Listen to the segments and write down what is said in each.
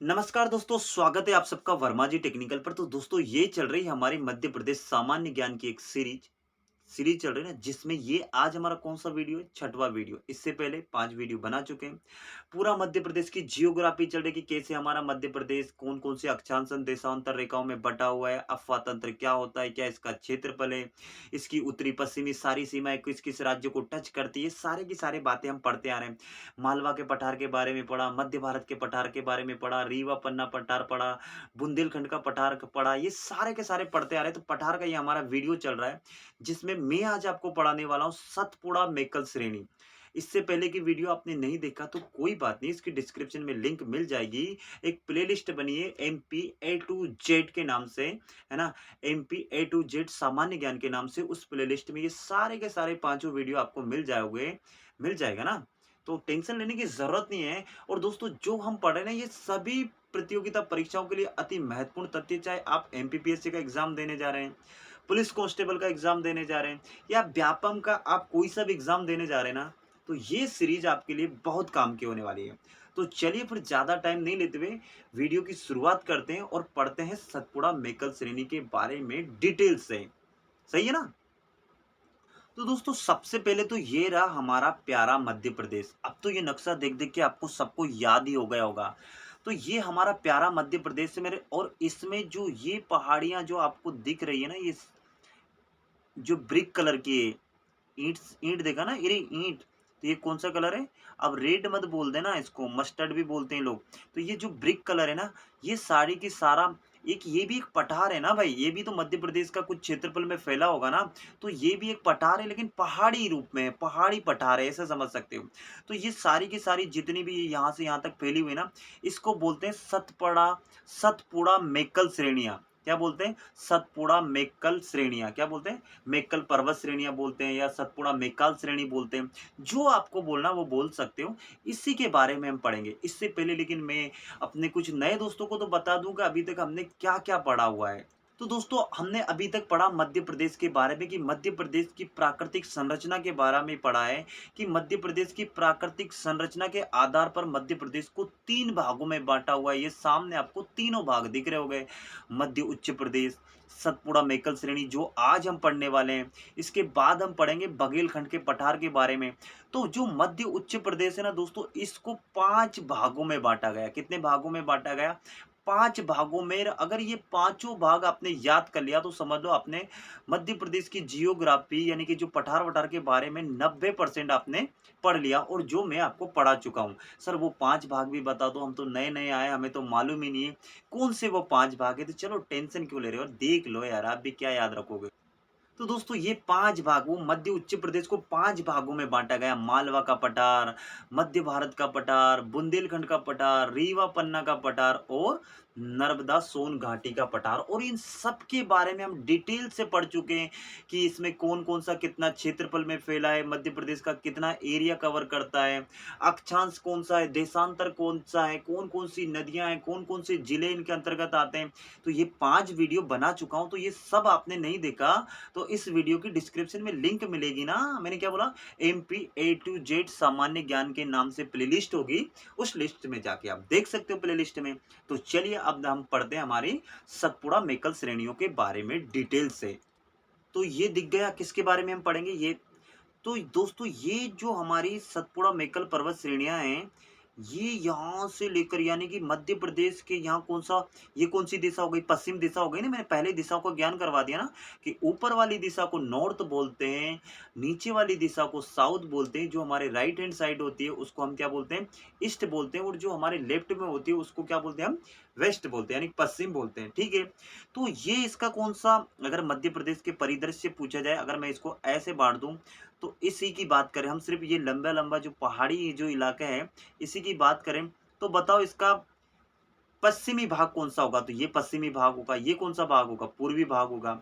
नमस्कार दोस्तों, स्वागत है आप सबका वर्मा जी टेक्निकल पर। तो दोस्तों ये चल रही है हमारी मध्य प्रदेश सामान्य ज्ञान की एक सीरीज सीरीज चल रही है ना, जिसमें ये आज हमारा कौन सा वीडियो है, छठवां वीडियो। इससे पहले 5 वीडियो बना चुके हैं। पूरा मध्य प्रदेश की जियोग्राफी चल रही है कि कैसे हमारा मध्य प्रदेश कौन कौन से अक्षांशन देशांतर रेखाओं में बटा हुआ है, अफवा तंत्र क्या होता है, क्या इसका क्षेत्रफल है, इसकी उत्तरी पश्चिमी सारी सीमाएं किस किस राज्य को टच करती है, सारे की सारी बातें हम पढ़ते आ रहे हैं। मालवा के पठार के बारे में पढ़ा, मध्य भारत के पठार के बारे में पढ़ा, रीवा पन्ना पठार पढ़ा, बुंदेलखंड का पठार पढ़ा, ये सारे के सारे पढ़ते आ रहे हैं। तो पठार का ये हमारा वीडियो चल रहा है, जिसमें मैं आज आपको पढ़ाने वाला हूँ सतपुड़ा मेकल श्रेणी। इससे पहले की वीडियो आपने नहीं देखा तो कोई बात नहीं, इसकी डिस्क्रिप्शन में लिंक मिल जाएगी। एक प्लेलिस्ट बनी है MP A to Z के नाम से, है ना। MP A to Z सामान्य ज्ञान के नाम से उस प्लेलिस्ट में ये सारे के सारे पांचों वीडियो आपको मिल जाएगा ना। तो टेंशन लेने की जरूरत नहीं है। और दोस्तों जो हम पढ़ रहे हैं ना, ये सभी प्रतियोगिता परीक्षाओं के लिए अति महत्वपूर्ण तथ्य, चाहे आप MPPSC का एग्जाम देने जा रहे हैं, पुलिस कांस्टेबल का एग्जाम देने जा रहे हैं, या व्यापम का आप कोई सा भी एग्जाम देने जा रहे हैं ना, तो ये सीरीज आपके लिए बहुत काम की होने वाली है। तो चलिए फिर ज्यादा टाइम नहीं लेते हुए वीडियो की शुरुआत करते हैं और पढ़ते हैं सतपुड़ा मेकल श्रेणी के बारे में डिटेल से। सही है ना। तो दोस्तों सबसे पहले तो ये रहा हमारा प्यारा मध्य प्रदेश। अब तो ये नक्शा देख देख के आपको सबको याद ही हो गया होगा। तो ये हमारा प्यारा मध्य प्रदेश है मेरे। और इसमें जो ये पहाड़ियां जो आपको दिख रही है ना, ये जो ब्रिक कलर की है, ईंट ईंट देखा ना, ये ईंट। तो ये कौन सा कलर है? अब रेड मत बोल देना, इसको मस्टर्ड भी बोलते हैं लोग। तो ये जो ब्रिक कलर है ना, ये सारी की सारा एक, ये भी एक पठार है ना भाई। ये भी तो मध्य प्रदेश का कुछ क्षेत्रफल में फैला होगा ना। तो ये भी एक पठार है, लेकिन पहाड़ी रूप में है, पहाड़ी पठार है, ऐसा समझ सकते हो। तो ये सारी की सारी जितनी भी यहाँ से यहाँ तक फैली हुई ना, इसको बोलते हैं सतपुड़ा मेकल श्रेणियां। क्या बोलते हैं? सतपुड़ा मेकल श्रेणियां। क्या बोलते हैं? मेक्कल पर्वत श्रेणियां बोलते हैं, या सतपुड़ा मेक्काल श्रेणी बोलते हैं। जो आपको बोलना वो बोल सकते हो। इसी के बारे में हम पढ़ेंगे। इससे पहले लेकिन मैं अपने कुछ नए दोस्तों को तो बता दूंगा अभी तक हमने क्या क्या पढ़ा हुआ है। तो दोस्तों हमने अभी तक पढ़ा मध्य प्रदेश के बारे में, कि मध्य प्रदेश की प्राकृतिक संरचना के बारे में पढ़ा है। कि मध्य प्रदेश की प्राकृतिक संरचना के आधार पर मध्य प्रदेश को 3 भागों में बांटा हुआ है। ये सामने आपको तीनों भाग दिख रहे होंगे। मध्य उच्च प्रदेश, सतपुड़ा मेकल श्रेणी जो आज हम पढ़ने वाले हैं। इसके बाद हम पढ़ेंगे बघेलखंड के पठार के बारे में। तो जो मध्य उच्च प्रदेश है ना दोस्तों, इसको 5 भागों में बांटा गया। कितने भागों में बांटा गया? 5 भागों में। अगर ये पांचों भाग आपने याद कर लिया तो समझ लो आपने मध्य प्रदेश की जियोग्राफी यानी कि जो पठार वठार के बारे में 90% आपने पढ़ लिया। और जो मैं आपको पढ़ा चुका हूँ, सर वो 5 भाग भी बता दो, हम तो नए नए आए, हमें तो मालूम ही नहीं है कौन से वो 5 भाग है। तो चलो टेंशन क्यों ले रहे हो, देख लो यार, आप भी क्या याद रखोगे। तो दोस्तों ये 5 भाग, वो मध्य उच्च प्रदेश को 5 भागों में बांटा गया। मालवा का पठार, मध्य भारत का पठार, बुंदेलखंड का पठार, रीवा पन्ना का पठार, और नर्मदा सोन घाटी का पठार। और इन सब के बारे में हम डिटेल से पढ़ चुके हैं कि इसमें कौन कौन सा कितना क्षेत्रफल में फैला है, मध्य प्रदेश का कितना एरिया कवर करता है, अक्षांश कौन सा है, देशांतर कौन सा है, कौन कौन सी नदियां हैं, कौन कौन से जिले इनके अंतर्गत आते हैं। तो ये 5 वीडियो बना चुका हूं। तो ये सब आपने नहीं देखा तो इस वीडियो की डिस्क्रिप्शन में लिंक मिलेगी ना। मैंने क्या बोला? MP A to Z सामान्य ज्ञान के नाम से प्लेलिस्ट होगी, उस लिस्ट में जाके आप देख सकते हो प्लेलिस्ट में। तो चलिए अब हम पढ़ते हैं हमारी सतपुड़ा मेकल श्रेणियों के बारे में डिटेल से। तो ये दिख गया किसके बारे में हम पढ़ेंगे ये। तो दोस्तों ये जो हमारी सतपुड़ा मेकल पर्वत श्रेणियां हैं, ये यहाँ से लेकर यानी कि मध्य प्रदेश के यहाँ कौन सा, ये कौन सी दिशा हो गई? पश्चिम दिशा हो गई ना। मैंने पहले दिशाओं का ज्ञान करवा दिया ना, कि ऊपर वाली दिशा को नॉर्थ बोलते हैं, नीचे वाली दिशा को साउथ बोलते हैं, जो हमारे राइट हैंड साइड होती है उसको हम क्या बोलते हैं? ईस्ट बोलते हैं, और जो हमारे लेफ्ट में होती है उसको क्या बोलते हैं? हम वेस्ट बोलते हैं, यानी पश्चिम बोलते हैं। ठीक है। तो ये इसका कौन सा, अगर मध्य प्रदेश के परिदृश्य से पूछा जाए, अगर मैं इसको ऐसे बांट दूं, तो इसी की बात करें हम, सिर्फ ये लंबा लंबा जो पहाड़ी जो इलाका है इसी की बात करें, तो बताओ इसका पश्चिमी भाग कौन सा होगा? तो ये पश्चिमी भाग होगा। ये कौन सा भाग होगा? पूर्वी भाग होगा।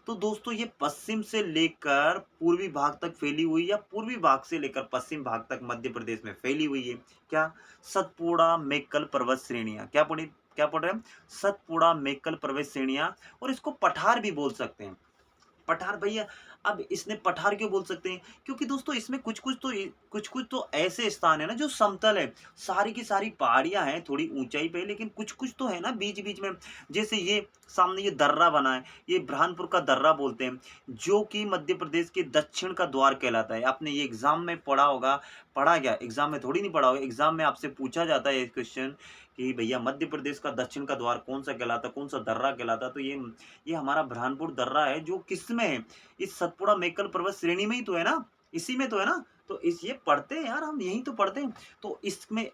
तो दोस्तों ये पश्चिम से लेकर पूर्वी भाग तक फैली हुई, या पूर्वी भाग से लेकर पश्चिम भाग तक मध्य प्रदेश में फैली हुई है। क्या? सतपुड़ा मेकल पर्वत श्रेणियां। क्या पढ़ रहे हैं? सतपुड़ा मेकल पर्वत श्रेणियां। और इसको पठार भी बोल सकते हैं। पठार भैया, अब इसने पठार क्यों बोल सकते हैं? क्योंकि दोस्तों इसमें कुछ-कुछ तो ऐसे स्थान है ना जो समतल है। सारी की सारी पहाड़ियाँ हैं, थोड़ी ऊँचाई पे, लेकिन कुछ-कुछ तो है ना बीच-बीच में। जैसे ये सामने ये दर्रा बना है, ये बुरहानपुर का दर्रा बोलते हैं, जो कि मध्य प्रदेश के दक्षिण का द्वार कहलाता है। आपने ये एग्ज़ाम में पढ़ा होगा, पढ़ा क्या? एग्ज़ाम में थोड़ी नहीं पढ़ा होगा, एग्ज़ाम में आपसे पूछा जाता है ये क्वेश्चन कि भैया मध्य प्रदेश का दक्षिण का द्वार कौन-सा कहलाता है, कौन-सा दर्रा कहलाता है? तो ये हमारा बुरहानपुर दर्रा है, जो किसमें है? इस सतपुड़ा मेकल पर्वत श्रेणी में ही तो है ना, इसी में तो है ना। तो इस ये पढ़ते हैं यार, हम यही तो पढ़ते हैं। तो इसमें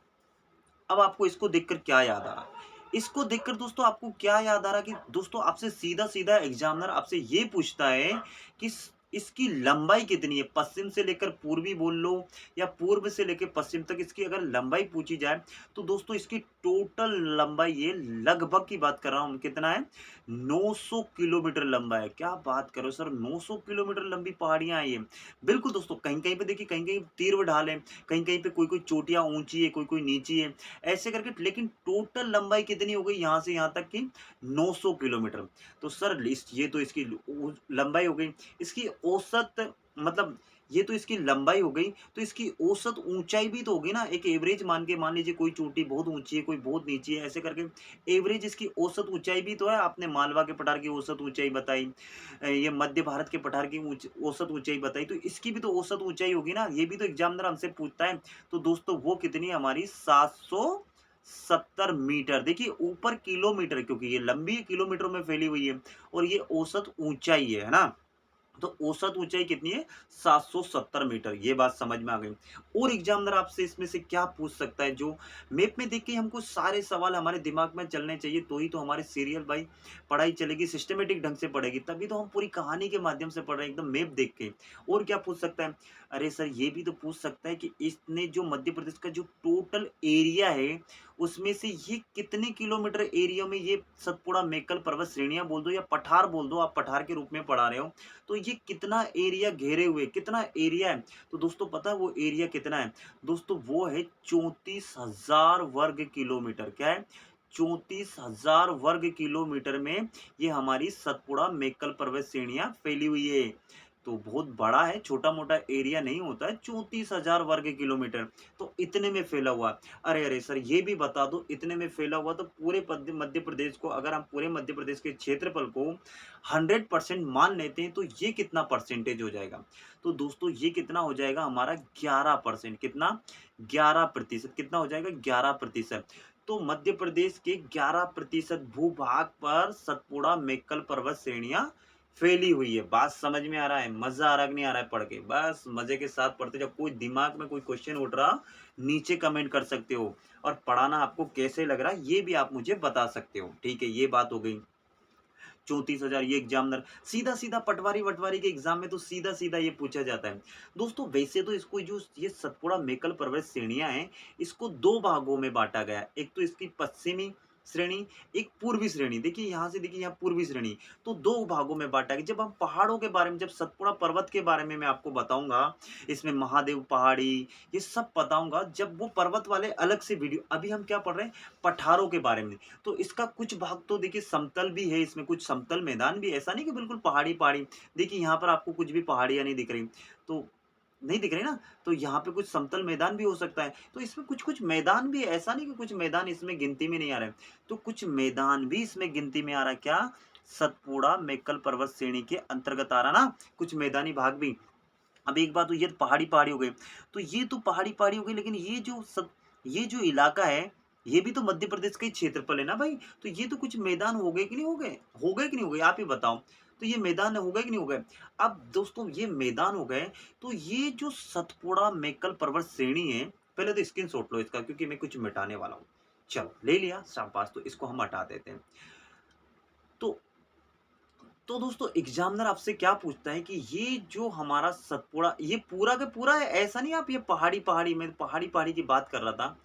अब आपको इसको देखकर क्या याद आ रहा? इसको देखकर दोस्तों आपको क्या याद आ रहा कि दोस्तों आपसे सीधा-सीधा एग्ज़ामिनर आपसे ये पूछता है कि इसकी लंबाई कितनी है? पश्चिम से लेकर पूर्वी बोल लो या पूर्व से लेके पश्चिम तक इसकी अगर लंबाई पूछी जाए, तो दोस्तों इसकी टोटल लंबाई ये लगभग की बात कर रहा हूँ, कितना है? 900 किलोमीटर लंबा है। क्या बात कर रहे हो सर, 900 किलोमीटर लंबी पहाड़ियाँ हैं ये। बिल्कुल दोस्तों, कहीं-कहीं पे देखिए, कहीं-कहीं तीर व ढाल है, कहीं-कहीं पे कोई-कोई चोटियाँ ऊँची है, कोई-कोई नीची है। ऐसे करके, लेकिन टोटल लंबाई कितनी हो गई यहाँ से यहाँ तक की? 900 किलोमीटर। तो सर लिस्ट ये तो इसकी लंबाई हो गई। इसकी औसत मतलब ये तो इसकी लंबाई हो गई, तो इसकी औसत ऊंचाई भी तो होगी ना। एक एवरेज मान के, मान लीजिए कोई चोटी बहुत ऊंची है, कोई बहुत नीची है, ऐसे करके एवरेज इसकी औसत ऊंचाई भी तो है। आपने मालवा के पठार की औसत ऊंचाई बताई, ये मध्य भारत के पठार की औसत ऊंचाई बताई, तो इसकी भी तो औसत ऊंचाई होगी ना। ये भी तो एग्जामिनर हमसे पूछता है। तो दोस्तों वो कितनी है हमारी? 770 मीटर। देखिए ऊपर किलोमीटर, क्योंकि ये लंबी किलोमीटरों में फैली हुई है, और ये औसत ऊंचाई है ना। तो औसत ऊंचाई कितनी है? 770 मीटर। ये बात समझ में आ गई। और एग्जामिनर आपसे इसमें से क्या पूछ सकता है, जो मैप में देख के हमको सारे सवाल हमारे दिमाग में चलने चाहिए, तो ही तो हमारे सीरियल भाई पढ़ाई चलेगी, सिस्टमेटिक ढंग से पढ़ेगी, तभी तो हम पूरी कहानी के माध्यम से पढ़ रहे हैं, एकदम मैप देख के। और क्या पूछ सकता है? अरे सर ये भी तो पूछ सकता है कि इसने जो मध्य प्रदेश का जो टोटल एरिया है, उसमें से ये कितने किलोमीटर एरिया में ये सतपुड़ा मेकल पर्वत श्रेणियां बोल दो या पठार बोल दो, आप पठार के रूप में पढ़ा रहे हो, तो ये कितना एरिया घेरे हुए, कितना एरिया है? तो दोस्तों पता है वो एरिया कितना है? दोस्तों वो है 34,000 वर्ग किलोमीटर। क्या है? 34,000 वर्ग किलोमीटर में ये हमारी सतपुड़ा मेकल पर्वत श्रेणियां फैली हुई है। तो बहुत बड़ा है, छोटा मोटा एरिया नहीं होता है। 34,000 वर्ग किलोमीटर, तो इतने में फैला हुआ। अरे अरे सर ये भी बता दो, इतने में फैला हुआ तो पूरे मध्य प्रदेश को, अगर हम पूरे मध्य प्रदेश के क्षेत्रफल को 100% मान लेते हैं, तो ये कितना परसेंटेज हो जाएगा? तो दोस्तों ये कितना हो जाएगा हमारा? 11%। कितना? 11%। कितना हो जाएगा? 11%। तो मध्य प्रदेश के 11% भूभाग पर सतपुड़ा मेक्कल पर्वत श्रेणियां फैली हुई है। बात समझ में आ रहा है? मजा आ रहा है कि नहीं आ रहा है पढ़ के? बस मजे के साथ पढ़ते। जब कोई दिमाग में कोई क्वेश्चन उठ रहा, नीचे कमेंट कर सकते हो। और पढ़ाना आपको कैसे लग रहा है ये भी आप मुझे बता सकते हो। ठीक है, ये बात हो गई। 34,000 ये एग्जामिनर सीधा सीधा पटवारी वटवारी के एग्जाम में तो सीधा सीधा ये पूछा जाता है। दोस्तों वैसे तो इसको जो ये सतपुड़ा मेकल पर्वत श्रेणियां हैं, इसको दो भागों में बांटा गया है। एक तो इसकी पश्चिमी श्रेणी, एक पूर्वी श्रेणी। देखिए यहाँ से, देखिए यहाँ पूर्वी श्रेणी, तो दो भागों में बांटा गया। जब हम पहाड़ों के बारे में, जब सतपुड़ा पर्वत के बारे में मैं आपको बताऊंगा, इसमें महादेव पहाड़ी, ये सब बताऊंगा, जब वो पर्वत वाले अलग से वीडियो। अभी हम क्या पढ़ रहे हैं? पठारों के बारे में। तो इसका कुछ भाग तो देखिए समतल भी है, इसमें कुछ समतल मैदान भी है। ऐसा नहीं कि बिल्कुल पहाड़ी पहाड़ी। देखिए यहाँ पर आपको कुछ भी पहाड़ियाँ नहीं दिख रही, तो नहीं दिख रही ना, तो यहाँ पे कुछ समतल मैदान भी हो सकता है। तो इसमें कुछ कुछ मैदान भी है, ऐसा नहीं कि कुछ मैदान इसमें गिनती में नहीं आ रहा है। तो कुछ मैदान भी इसमें गिनती में आ रहा है। क्या? सतपुड़ा मेक्कल पर्वत श्रेणी के अंतर्गत आ रहा ना, कुछ मैदानी भाग भी। अब एक बात, तो ये पहाड़ी पहाड़ी हो गई, तो ये तो पहाड़ी पहाड़ी हो गई, लेकिन ये जो इलाका है, ये भी तो मध्य प्रदेश का ही क्षेत्रफल है ना भाई। तो ये तो कुछ मैदान हो गए कि नहीं हो गए? हो गए कि नहीं हो गए? आप ही बताओ। तो ये मैदान हो गए कि नहीं हो गए? अब दोस्तों ये मैदान हो गए, तो ये जो सतपुड़ा मेक्कल पर्वत श्रेणी है, पहले तो स्क्रीनशॉट लो इसका, क्योंकि मैं कुछ मिटाने वाला हूँ। चलो ले लिया, शाबाश। तो इसको हम हटा देते हैं। तो दोस्तों एग्जामिनर आपसे क्या पूछता है कि ये जो हमारा सतपुड़ा, ये पूरा का पूरा है, ऐसा नहीं आप ये पहाड़ी पहाड़ी में, पहाड़ी पहाड़ी की बात कर रहा था।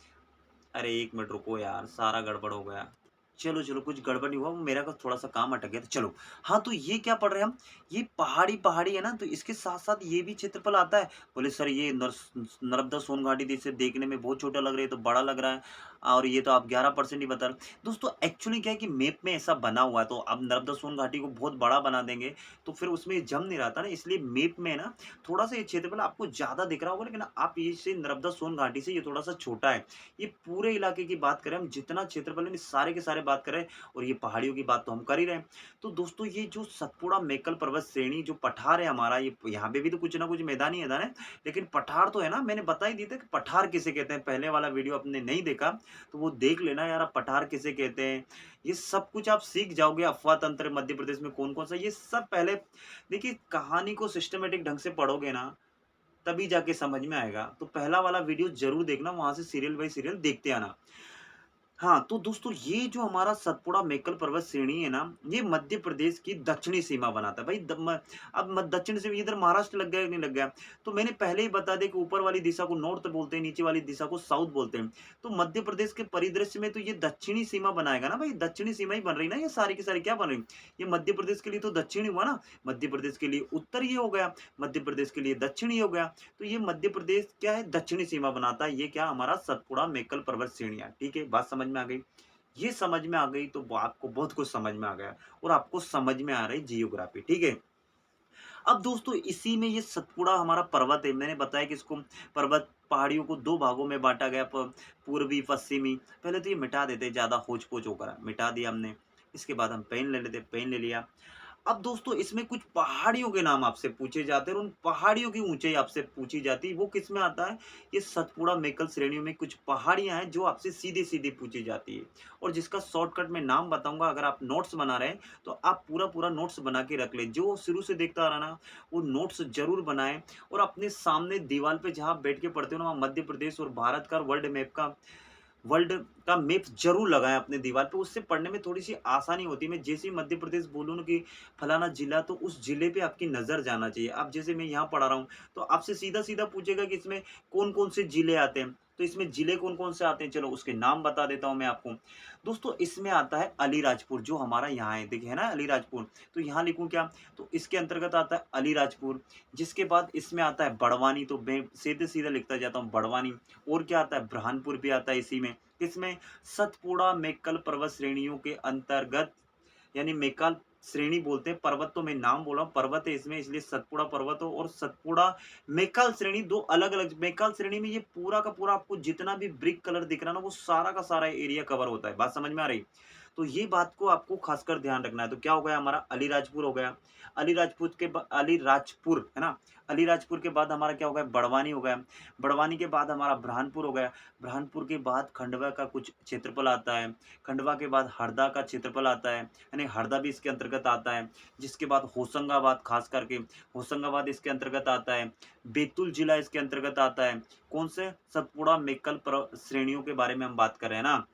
अरे एक मिनट रुको यार, सारा गड़बड़ हो गया। चलो चलो, कुछ गड़बड़ नहीं हुआ, मेरा का थोड़ा सा काम अटक गया था। चलो, हाँ तो ये क्या पढ़ रहे हैं हम? ये पहाड़ी पहाड़ी है ना, तो इसके साथ साथ ये भी क्षेत्रफल आता है। बोले सर ये नर्मदा सोन घाटी जैसे देखने में बहुत छोटा लग रहा है, तो बड़ा लग रहा है। और ये तो आप 11% ही बता रहे हो। दोस्तों एक्चुअली क्या है कि मैप में ऐसा बना हुआ है, तो अब नर्मदा सोन घाटी को बहुत बड़ा बना देंगे, तो फिर उसमें ये जम नहीं रहता ना, इसलिए मैप में ना थोड़ा-सा ये क्षेत्रफल आपको ज़्यादा दिख रहा होगा, लेकिन आप ये से नर्मदा सोन घाटी से ये थोड़ा-सा छोटा है। ये पूरे इलाके की बात करें हम, जितना क्षेत्रफल है सारे के सारे बात करें, और ये पहाड़ियों की बात तो हम कर ही रहे हैं। तो दोस्तों ये जो सतपुड़ा मेकल पर्वत श्रेणी जो पठार है हमारा, ये यहाँ पे भी तो कुछ ना कुछ मैदान ही मैदान है, लेकिन पठार तो है ना, मैंने बता ही दिया था कि पठार किसे कहते हैं। पहले वाला वीडियो आपने नहीं देखा तो वो देख लेना यार, आप पठार किसे कहते हैं, ये सब कुछ आप सीख जाओगे। अफवाह तंत्र मध्य प्रदेश में कौन कौन सा, ये सब पहले देखिए, कहानी को सिस्टमेटिक ढंग से पढ़ोगे ना, तभी जाके समझ में आएगा। तो पहला वाला वीडियो जरूर देखना, वहां से सीरियल बाय सीरियल देखते आना। हाँ, तो दोस्तों ये जो हमारा सतपुड़ा मेकल पर्वत श्रेणी है ना, ये मध्य प्रदेश की दक्षिणी सीमा बनाता है। भाई अब दक्षिण से इधर महाराष्ट्र लग गया कि नहीं लग गया? तो मैंने पहले ही बता दिया कि ऊपर वाली दिशा को नॉर्थ बोलते हैं, नीचे वाली दिशा को साउथ बोलते हैं। तो मध्य प्रदेश के परिदृश्य में तो ये दक्षिणी सीमा बनाएगा ना भाई, दक्षिणी सीमा ही बन रही ना, ये सारी की सारी क्या बन रही? ये मध्य प्रदेश के लिए तो दक्षिणी हुआ ना, मध्य प्रदेश के लिए उत्तर ये हो गया, मध्य प्रदेश के लिए दक्षिणी हो गया। तो ये मध्य प्रदेश क्या है, दक्षिणी सीमा बनाता है। ये क्या, हमारा सतपुड़ा मेकल पर्वत श्रेणियां। ठीक है, बात समझ में आ गई? ये समझ में आ गई तो आपको बहुत कुछ समझ में आ गया, और आपको समझ में आ रही जियोग्राफी। ठीक है, अब दोस्तों इसी में ये सतपुड़ा हमारा पर्वत है। मैंने बताया कि इसको पर्वत पहाड़ियों को दो भागों में बांटा गया, पूर्वी पश्चिमी। पहले तो ये मिटा देते, ज्यादा होच पोच होकर मिटा दिया हमने। इसके बाद हम पेन ले लेते, पेन ले लिया। अब दोस्तों इसमें कुछ पहाड़ियों के नाम आपसे पूछे जाते हैं, और उन पहाड़ियों की ऊंचाई आपसे पूछी जाती है। वो किस में आता है? ये सतपुड़ा मेकल श्रेणियों में कुछ पहाड़ियां हैं जो आपसे सीधे सीधे पूछी जाती है, और जिसका शॉर्टकट में नाम बताऊंगा। अगर आप नोट्स बना रहे हैं तो आप पूरा पूरा नोट्स बना के रख ले, जो शुरू से देखता आ रहा ना वो नोट्स जरूर बनाएं। और अपने सामने दीवार पे जहां बैठ के पढ़ते हो ना, वहाँ मध्य प्रदेश और भारत का वर्ल्ड का मैप जरूर लगाएं अपने दीवार पे। उससे पढ़ने में थोड़ी सी आसानी होती है। मैं जैसे ही मध्य प्रदेश बोलूँ ना कि फलाना जिला, तो उस जिले पे आपकी नजर जाना चाहिए। अब जैसे मैं यहाँ पढ़ा रहा हूँ, तो आपसे सीधा सीधा पूछेगा कि इसमें कौन कौन से जिले आते हैं। तो इसमें जिले कौन कौन से आते हैं, चलो उसके नाम बता देता हूँ मैं आपको। दोस्तों इसमें आता है अलीराजपुर, जो हमारा यहाँ है, देखिए है ना अलीराजपुर। तो यहाँ लिखूँ क्या? तो इसके अंतर्गत आता है अलीराजपुर। जिसके बाद इसमें आता है बड़वानी, तो मैं सीधे सीधा लिखता जाता हूँ बड़वानी। और क्या आता है? बुरहानपुर भी आता है इसी में। किसमें? सतपुड़ा मेकल पर्वत श्रेणियों के अंतर्गत, यानी मेकाल श्रेणी बोलते हैं। पर्वत तो मैं नाम बोल रहा हूँ, पर्वत है इसमें, इसलिए सतपुड़ा पर्वत हो, और सतपुड़ा मेकाल श्रेणी दो अलग अलग। मेकाल श्रेणी में ये पूरा का पूरा आपको जितना भी ब्रिक कलर दिख रहा है ना, वो सारा का सारा एरिया कवर होता है। बात समझ में आ रही? तो ये बात को आपको खासकर ध्यान रखना है। तो क्या हो गया हमारा? अलीराजपुर हो गया। अलीराजपुर है ना, अलीराजपुर के बाद हमारा क्या हो गया? बड़वानी हो गया। बड़वानी के बाद हमारा बुरहानपुर हो गया। बुरहानपुर के बाद खंडवा का कुछ क्षेत्रफल आता है। खंडवा के बाद हरदा का क्षेत्रफल आता है, यानी हरदा भी इसके अंतर्गत आता है। जिसके बाद होशंगाबाद, खास करके होशंगाबाद इसके अंतर्गत आता है। बैतूल जिला इसके अंतर्गत आता है। कौन से? सतपुड़ा मेकल श्रेणियों के बारे में हम बात कर रहे हैं ना।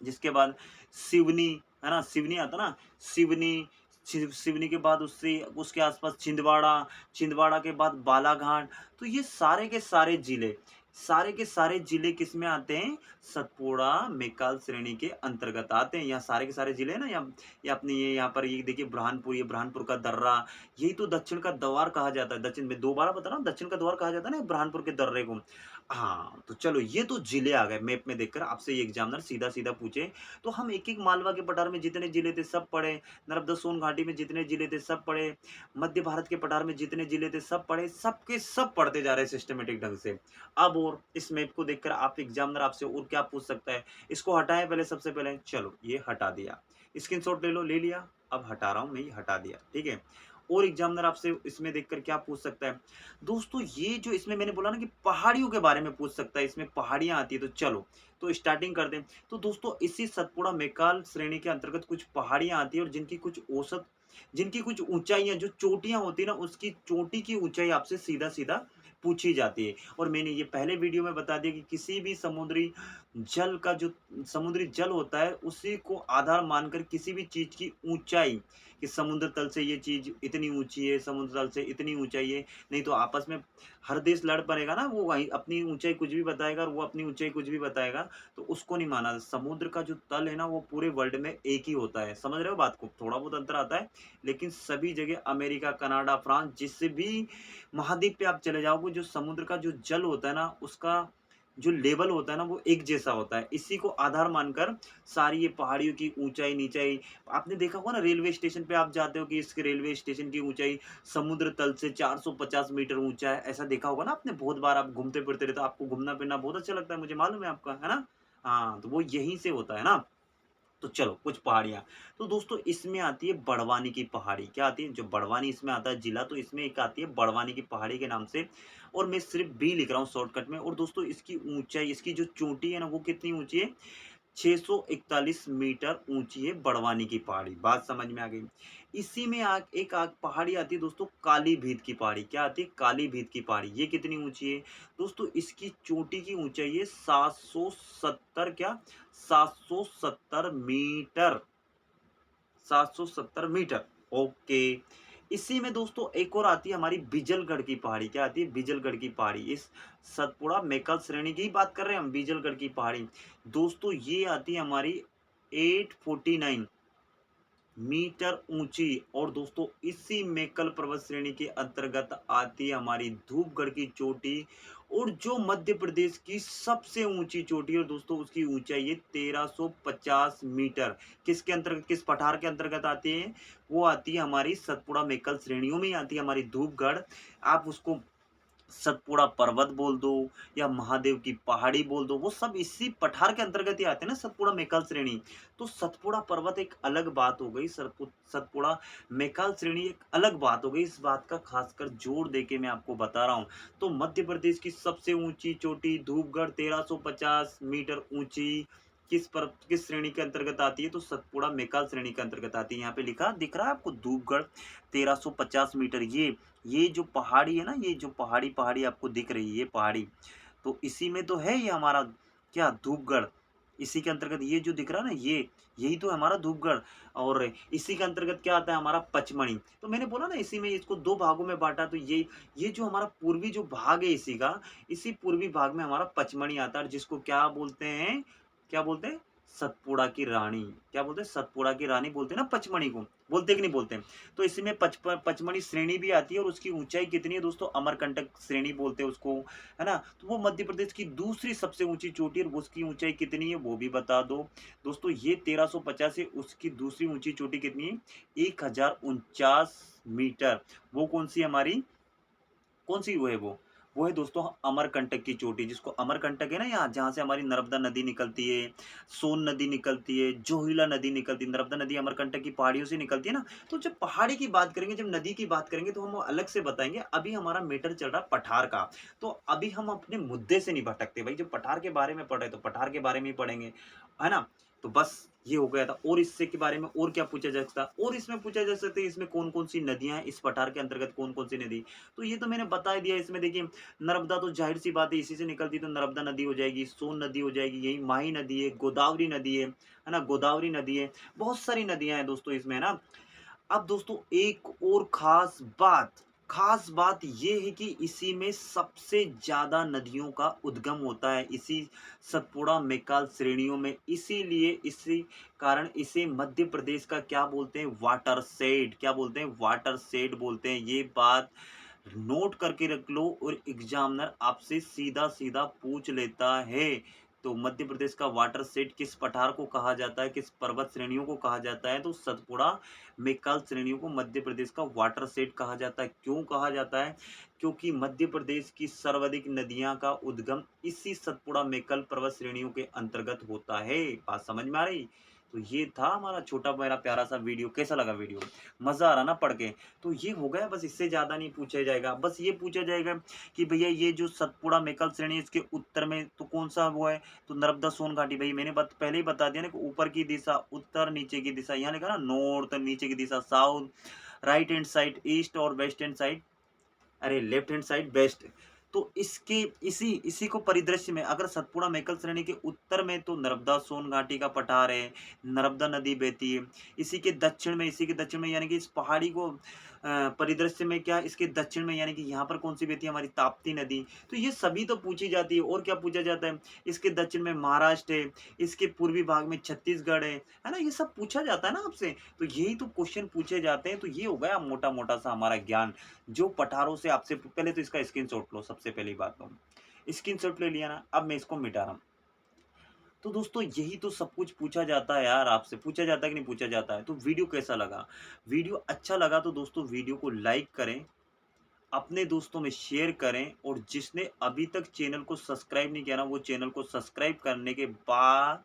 जिसके बाद सिवनी है ना, सिवनी आता ना, सिवनी। सिवनी के बाद उससे उसके आसपास छिंदवाड़ा, छिंदवाड़ा के बाद बालाघाट। तो ये सारे के सारे जिले, सारे के सारे जिले किस में आते हैं? सतपुड़ा मेकाल श्रेणी के अंतर्गत आते हैं। यहाँ सारे के सारे जिले हैं ना, ये अपने ये यहाँ पर ये देखिए बुरहानपुर, ये बुरहानपुर का दर्रा, यही तो दक्षिण का द्वार कहा जाता है। दक्षिण में दोबारा बता रहा हूँ, दक्षिण का द्वार कहा जाता है ना बुरहानपुर के दर्रे को। हाँ, तो चलो ये तो जिले आ गए। मैप में देखकर आपसे ये एग्जामिनर सीधा सीधा पूछे तो हम एक एक मालवा के पठार में जितने जिले थे सब पढ़े, नर्मदा सोन घाटी में जितने जिले थे सब पढ़े, मध्य भारत के पठार में जितने जिले थे सब पढ़े, सबके सब पढ़ते जा रहे हैं सिस्टमेटिक ढंग से। अब और इस मैप को देखकर आप एग्जामिनर आपसे और क्या पूछ सकता है? इसको हटाएं पहले, सबसे पहले चलो ये हटा दिया, स्क्रीनशॉट ले लो, ले लिया। अब हटा रहा हूं मैं, ये हटा दिया। ठीक है, और एग्जामिनर आपसे इसमें देखकर क्या पूछ सकता है? दोस्तों ये जो इसमें मैंने बोला ना कि पहाड़ियों के बारे में पूछ सकता है, इसमें पहाड़ियां आती है। तो चलो तो स्टार्टिंग करते हैं। तो दोस्तों इसी सतपुड़ा मेकाल श्रेणी के अंतर्गत कुछ पहाड़ियां आती है, और जिनकी कुछ औसत, जिनकी कुछ ऊंचाइयां, जो चोटियां होती है ना, उसकी चोटी की ऊंचाई आपसे सीधा सीधा पूछी जाती है। और मैंने ये पहले वीडियो में बता दिया कि किसी भी समुद्री जल का जो समुद्री जल होता है, उसी को आधार मानकर किसी भी चीज की ऊंचाई, कि समुद्र तल से ये चीज इतनी ऊंची है, समुद्र तल से इतनी ऊंचाई है, नहीं तो आपस में हर देश लड़ पड़ेगा ना, वो वही अपनी ऊंचाई कुछ भी बताएगा और वो अपनी ऊंचाई कुछ भी बताएगा, तो उसको नहीं माना। समुद्र का जो तल है ना, वो पूरे वर्ल्ड में एक ही होता है। समझ रहे हो बात को? थोड़ा बहुत अंतर आता है, लेकिन सभी जगह अमेरिका, कनाडा, फ्रांस, जिस भी महाद्वीप पे आप चले जाओगे, जो समुद्र का जो जल होता है ना, उसका जो लेवल होता है ना वो एक जैसा होता है। इसी को आधार मानकर सारी ये पहाड़ियों की ऊँचाई, नीचाई आपने देखा होगा ना रेलवे स्टेशन पे आप जाते हो कि इस रेलवे स्टेशन की ऊँचाई समुद्र तल से 450 मीटर ऊँचा है। ऐसा देखा होगा ना आपने बहुत बार आप घूमते-फिरते रहते हो, आपको घूमना-फिरना बहुत अच्छा लगता है मुझे मालूम है आपका, है ना? हाँ, तो वो यहीं से होता है ना। तो चलो कुछ पहाड़ियाँ। तो दोस्तों इसमें आती है बड़वानी की पहाड़ी। क्या आती है? जो बड़वानी इसमें आता है जिला, तो इसमें एक आती है बड़वानी की पहाड़ी के नाम से और मैं सिर्फ़ बी लिख रहा हूँ शॉर्टकट में। और दोस्तों इसकी ऊँचाई, इसकी जो चोटी है ना वो कितनी ऊँची है? 641 मीटर ऊँची है बड़वानी की पहाड़ी। बात समझ में आ गई। इसी में एक पहाड़ी आती है दोस्तों काली भीत की पहाड़ी। क्या आती है? काली भीत की पहाड़ी। ये कितनी ऊँची है? दोस्तों इसकी चोटी की ऊँचाई है 770 क्या? 770 मीटर। 770 मीटर। ओके। इसी में दोस्तों एक और आती है हमारी बिजलगढ़ की पहाड़ी। क्या आती है? बिजलगढ़ की पहाड़ी। इस सतपुड़ा मैकल श्रेणी की ही बात कर रहे हैं हम, बिजलगढ़ की पहाड़ी। दोस्तों ये आती है हमारी 849 मीटर ऊंची। और दोस्तों इसी मेकल पर्वत श्रेणी के अंतर्गत आती है हमारी धूपगढ़ की चोटी, और जो मध्य प्रदेश की सबसे ऊंची चोटी है। और दोस्तों उसकी ऊंचाई है 1350 मीटर। किसके अंतर्गत, किस पठार के अंतर्गत आती है? वो आती है हमारी सतपुड़ा मेकल श्रेणियों में ही आती है हमारी धूपगढ़। आप उसको सतपुड़ा पर्वत बोल दो या महादेव की पहाड़ी बोल दो, वो सब इसी पठार के अंतर्गत ही आते हैं ना, सतपुड़ा मैकाल श्रेणी। तो सतपुड़ा पर्वत एक अलग बात हो गई, सतपुड़ा मैकाल श्रेणी एक अलग बात हो गई। इस बात का खासकर जोर देके मैं आपको बता रहा हूँ। तो मध्य प्रदेश की सबसे ऊंची चोटी धूपगढ़ 1350 मीटर ऊंची किस श्रेणी के अंतर्गत आती है? तो सतपुड़ा मैकाल श्रेणी के अंतर्गत आती है। यहाँ पे लिखा दिख रहा है आपको धूपगढ़ 1350 मीटर। ये जो पहाड़ी है ना, ये जो पहाड़ी आपको दिख रही है ये पहाड़ी, तो इसी में तो है ये हमारा क्या धूपगढ़। इसी के अंतर्गत ये जो दिख रहा है ना, ये यही तो है हमारा धूपगढ़। और इसी के अंतर्गत क्या आता है? हमारा पचमणी। तो मैंने बोला ना इसी में इसको दो भागों में बांटा। तो ये जो हमारा पूर्वी जो भाग है इसी का, इसी पूर्वी भाग में हमारा पचमणी आता है, जिसको क्या बोलते हैं? क्या बोलते हैं? सतपुड़ा की रानी। क्या बोलते हैं? सतपुड़ा की रानी बोलते हैं ना पचमणी को, बोलते कि नहीं बोलते? तो इसी में पचमढ़ी श्रेणी भी आती है। और उसकी ऊंचाई कितनी है दोस्तों? अमरकंटक श्रेणी बोलते हैं उसको, है ना? तो वो मध्य प्रदेश की दूसरी सबसे ऊंची चोटी है। और उसकी ऊंचाई कितनी है वो भी बता दो दोस्तों। ये 1350 है, उसकी दूसरी ऊंची चोटी कितनी है? 1049 मीटर। वो कौन सी हमारी, कौन सी वो है? वो है दोस्तों अमरकंटक की चोटी, जिसको अमरकंटक है ना, यहाँ जहाँ से हमारी नर्मदा नदी निकलती है, सोन नदी निकलती है, जोहिला नदी निकलती है, नर्मदा नदी अमरकंटक की पहाड़ियों से निकलती है ना। तो जब पहाड़ी की बात करेंगे, जब नदी की बात करेंगे, तो हम अलग से बताएंगे। अभी हमारा मैटर चल रहा है पठार का। तो अभी हम अपने मुद्दे से नहीं भटकते भाई, जब पठार के बारे में पढ़ रहे तो पठार के बारे में ही पढ़ेंगे, है ना? तो बस ये हो गया था। और इससे के बारे में और क्या पूछा जा सकता है? और इसमें पूछा जा सकता है इसमें कौन कौन सी नदियां हैं, इस पठार के अंतर्गत कौन कौन सी नदी। तो ये तो मैंने बता ही दिया। इसमें देखिए नर्मदा तो जाहिर सी बात है इसी से निकलती, तो नर्मदा नदी हो जाएगी, सोन नदी हो जाएगी, यही माही नदी है, गोदावरी नदी है ना? गोदावरी नदी है। बहुत सारी नदियां हैं दोस्तों इसमें, है ना? अब दोस्तों एक और खास बात ये है कि इसी में सबसे ज्यादा नदियों का उद्गम होता है, इसी सतपुड़ा मैकाल श्रेणियों में। इसीलिए इसी कारण इसे मध्य प्रदेश का क्या बोलते हैं? Water shade. क्या बोलते हैं? वाटर शेड बोलते हैं। ये बात नोट करके रख लो, और एग्जामिनर आपसे सीधा सीधा पूछ लेता है। तो मध्य प्रदेश का वाटर सेट किस पठार को कहा जाता है, किस पर्वत श्रेणियों को कहा जाता है? तो सतपुड़ा मैकाल श्रेणियों को मध्य प्रदेश का वाटर सेट कहा जाता है। क्यों कहा जाता है? क्योंकि मध्य प्रदेश की सर्वाधिक नदियां का उद्गम इसी सतपुड़ा मैकाल पर्वत श्रेणियों के अंतर्गत होता है। बात समझ में आ रही? तो ये था हमारा छोटा मेरा प्यारा सा वीडियो। कैसा लगा वीडियो? मजा आ रहा ना पढ़ के? तो ये हो गया, बस इससे ज्यादा नहीं पूछा जाएगा। बस ये पूछा जाएगा कि भैया ये जो सतपुड़ा मैकाल श्रेणी है, इसके उत्तर में तो कौन सा वो है? तो नर्मदा सोन घाटी। भाई मैंने पहले ही बता दिया ना कि ऊपर की दिशा उत्तर, नीचे की दिशा यहाँ लिखा ना नॉर्थ, नीचे की दिशा south, right hand side east और वेस्ट हैंड साइड, अरे लेफ्ट हैंड साइड बेस्ट। तो इसके इसी इसी को परिदृश्य में अगर सतपुड़ा मैकल श्रेणी के उत्तर में तो नर्मदा सोन घाटी का पठार है, नर्मदा नदी बहती है। इसी के दक्षिण में यानी कि इस पहाड़ी को परिदृश्य में क्या, इसके दक्षिण में यानी कि यहाँ पर कौन सी बहती है? हमारी ताप्ती नदी। तो ये सभी तो पूछी जाती है। और क्या पूछा जाता है? इसके दक्षिण में महाराष्ट्र है, इसके पूर्वी भाग में छत्तीसगढ़ है ना? ये सब पूछा जाता है ना आपसे। तो यही तो क्वेश्चन पूछे जाते हैं। तो ये हो गया मोटा मोटा सा हमारा ज्ञान जो पठारों से आपसे। पहले तो इसका स्क्रीनशॉट लो, सबसे पहली बात तो स्क्रीनशॉट ले लिया ना, अब मैं इसको मिटा रहा हूँ। तो दोस्तों यही तो सब कुछ पूछा जाता है यार, आपसे पूछा जाता है कि नहीं पूछा जाता है? तो वीडियो कैसा लगा? वीडियो अच्छा लगा तो दोस्तों वीडियो को लाइक करें, अपने दोस्तों में शेयर करें, और जिसने अभी तक चैनल को सब्सक्राइब नहीं किया ना, वो चैनल को सब्सक्राइब करने के बाद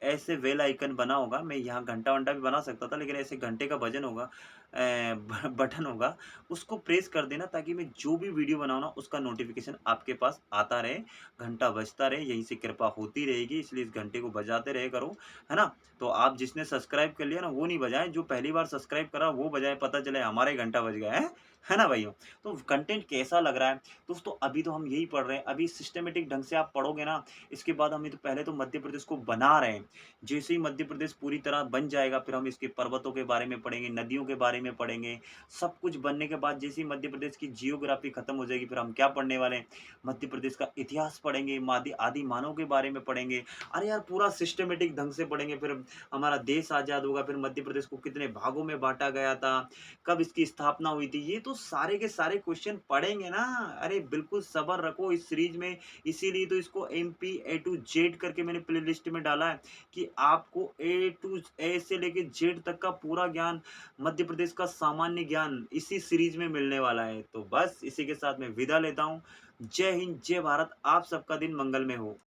ऐसे बेल आइकन बना होगा, मैं यहाँ घंटा-वंटा भी बना सकता था, लेकिन ऐसे घंटे का वजन होगा, ब बटन होगा, उसको प्रेस कर देना ताकि मैं जो भी वीडियो बनाऊँ ना, उसका नोटिफ़िकेशन आपके पास आता रहे, घंटा बजता रहे, यहीं से कृपा होती रहेगी, इसलिए इस घंटे को बजाते रहे करो, है ना? तो आप जिसने सब्सक्राइब कर लिया ना, वो नहीं बजाएँ, जो पहली बार सब्सक्राइब करा वो बजाए, पता चले हमारा ही घंटा बज गया, है ना भाइयों? तो कंटेंट कैसा लग रहा है? दोस्तों अभी तो हम यही पढ़ रहे हैं, अभी सिस्टमैटिक ढंग से आप पढ़ोगे ना, इसके बाद हम ये तो पहले तो मध्य प्रदेश को बना रहे हैं। जैसे ही मध्य प्रदेश पूरी तरह बन जाएगा, फिर हम इसके पर्वतों के बारे में पढ़ेंगे, नदियों के बारे में पढ़ेंगे। सब कुछ बनने के बाद जैसे ही मध्य प्रदेश की जियोग्राफी खत्म हो जाएगी, फिर हम क्या पढ़ने वाले हैं? मध्य प्रदेश का इतिहास पढ़ेंगे, मादि आदि मानव के बारे में पढ़ेंगे। अरे यार पूरा सिस्टमैटिक ढंग से पढ़ेंगे, फिर हमारा देश आज़ाद होगा, फिर मध्य प्रदेश को कितने भागों में बाँटा गया था, कब इसकी स्थापना हुई थी, ये तो सारे के सारे क्वेश्चन पढ़ेंगे ना। अरे बिल्कुल सब्र रखो इस सीरीज़ में, इसीलिए तो इसको एमपी ए टू जेड करके मैंने प्लेलिस्ट में डाला है। कि आपको ए से लेके जेड तक का पूरा ज्ञान, मध्य प्रदेश का सामान्य ज्ञान इसी सीरीज में मिलने वाला है। तो बस इसी के साथ मैं विदा लेता हूँ। जय हिंद, जय भारत, आप सबका दिन मंगलमय हो।